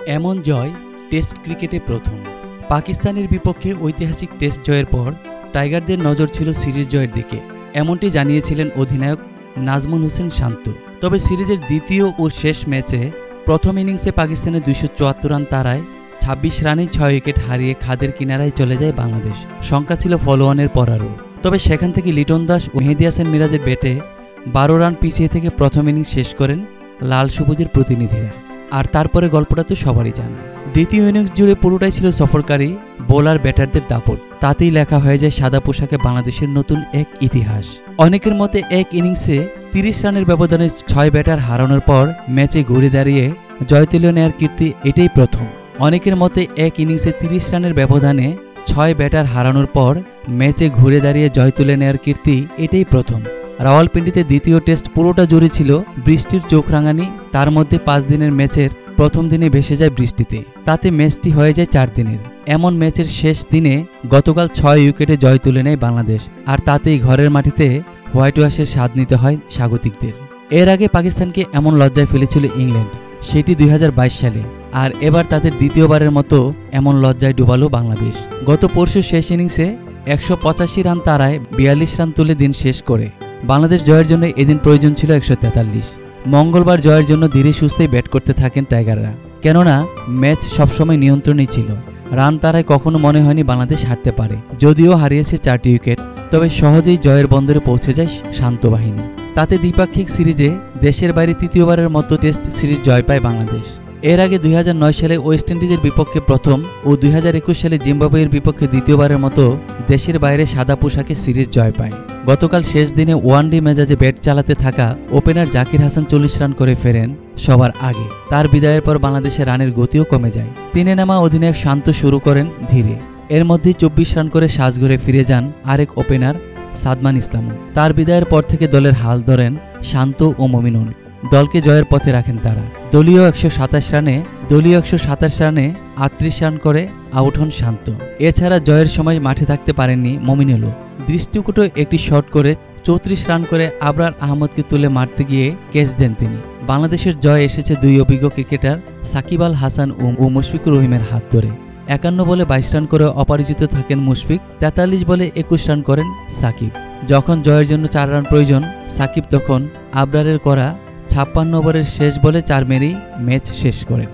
এমন জয় টেস্ট ক্রিকেটে প্রথম। পাকিস্তানের বিপক্ষে ঐতিহাসিক টেস্ট জয়ের পর টাইগারদের নজর ছিল সিরিজ জয়ের দিকে, এমনটি জানিয়েছিলেন অধিনায়ক নাজমুল হোসেন শান্ত। তবে সিরিজের দ্বিতীয় ও শেষ ম্যাচে প্রথম ইনিংসে পাকিস্তানের 274 রান তাড়ায় 26 রানেই 6 উইকেট হারিয়ে খাদের কিনারায় চলে যায় বাংলাদেশ। সংখ্যা ছিল ফলোঅনের পরারও। তবে সেখান থেকে লিটন দাস ও মেহেদী হাসান মিরাজের ব্যাটে 12 রান পিছিয়ে থেকে প্রথম ইনিংস শেষ করেন লাল সবুজের প্রতিনিধিরা। আর তারপরে গল্পটা তো সবারই জানা। দ্বিতীয় ইনিংস জুড়ে পুরোটাই ছিল সফরকারী বোলার ব্যাটারদের দাপট। তাতেই লেখা হয়ে যায় সাদা পোশাকে বাংলাদেশের নতুন এক ইতিহাস। অনেকের মতে এক ইনিংসে 30 রানের ব্যবধানে 6 ব্যাটার হারানোর পর ম্যাচে ঘুরে দাঁড়িয়ে জয় তুলে নেওয়ার কীর্তি এটাই প্রথম। অনেকের মতে এক ইনিংসে 30 রানের ব্যবধানে 6 ব্যাটার হারানোর পর ম্যাচে ঘুরে দাঁড়িয়ে জয় তুলে নেওয়ার কীর্তি এটাই প্রথম। রাওয়ালপিন্ডিতে দ্বিতীয় টেস্ট পুরোটা জুড়ে ছিল বৃষ্টির চোখ রাঙানি। তার মধ্যে 5 দিনের ম্যাচের প্রথম দিনে ভেসে যায় বৃষ্টিতে, তাতে ম্যাচটি হয়ে যায় 4 দিনের। এমন ম্যাচের শেষ দিনে গতকাল 6 উইকেটে জয় তুলে নেয় বাংলাদেশ, আর তাতেই ঘরের মাটিতে হোয়াইট ওয়াশের স্বাদ নিতে হয় স্বাগতিকদের। এর আগে পাকিস্তানকে এমন লজ্জায় ফেলেছিল ইংল্যান্ড, সেটি 2022 সালে। আর এবার তাদের দ্বিতীয়বারের মতো এমন লজ্জায় ডুবালো বাংলাদেশ। গত পরশু শেষ ইনিংসে 185 রান তাড়ায় 42 রান তুলে দিন শেষ করে বাংলাদেশ জয়ের জন্য এদিন প্রয়োজন ছিল 143। মঙ্গলবার জয়ের জন্য ধীরে সুস্থেই ব্যাট করতে থাকেন টাইগাররা, কেননা ম্যাচ সবসময় নিয়ন্ত্রণেই ছিল। রান তাড়ায় কখনো মনে হয়নি বাংলাদেশ হারতে পারে। যদিও হারিয়েছে 4টি উইকেট, তবে সহজেই জয়ের বন্দরে পৌঁছে যায় শান্ত বাহিনী। তাতে দ্বিপাক্ষিক সিরিজে দেশের বাইরে তৃতীয়বারের মতো টেস্ট সিরিজ জয় পায় বাংলাদেশ। এর আগে 2009 সালে ওয়েস্ট ইন্ডিজের বিপক্ষে প্রথম ও 2021 সালে জিম্বাবুয়ের বিপক্ষে দ্বিতীয়বারের মতো দেশের বাইরে সাদা পোশাকে সিরিজ জয় পায়। গতকাল শেষ দিনে ওয়ানডে মেজাজে ব্যাট চালাতে থাকা ওপেনার জাকির হাসান 40 রান করে ফেরেন সবার আগে। তার বিদায়ের পর বাংলাদেশের রানের গতিও কমে যায়। তিনে নামা অধিনায়ক শান্ত শুরু করেন ধীরে। এর মধ্যেই 24 রান করে সাজঘরে ফিরে যান আরেক ওপেনার সাদমান ইসলামও। তার বিদায়ের পর থেকে দলের হাল ধরেন শান্ত ও মমিনুল। দলকে জয়ের পথে রাখেন তারা। দলীয় 127 রানে 38 রান করে আউট হন শান্ত। এছাড়া জয়ের সময় মাঠে থাকতে পারেননি মমিনুলও। দৃষ্টিকটু একটি শট করে 34 রান করে আবরার আহমদকে তুলে মারতে গিয়ে ক্যাচ দেন তিনি। বাংলাদেশের জয় এসেছে 2 অভিজ্ঞ ক্রিকেটার সাকিব আল হাসান ও মুশফিকুর রহিমের হাত ধরে। 51 বলে 22 রান করে অপরাজিত থাকেন মুশফিক। 43 বলে 21 রান করেন সাকিব। যখন জয়ের জন্য 4 রান প্রয়োজন সাকিব তখন আবরারের করা 56 ওভারের শেষ বলে 4 মেরেই ম্যাচ শেষ করেন।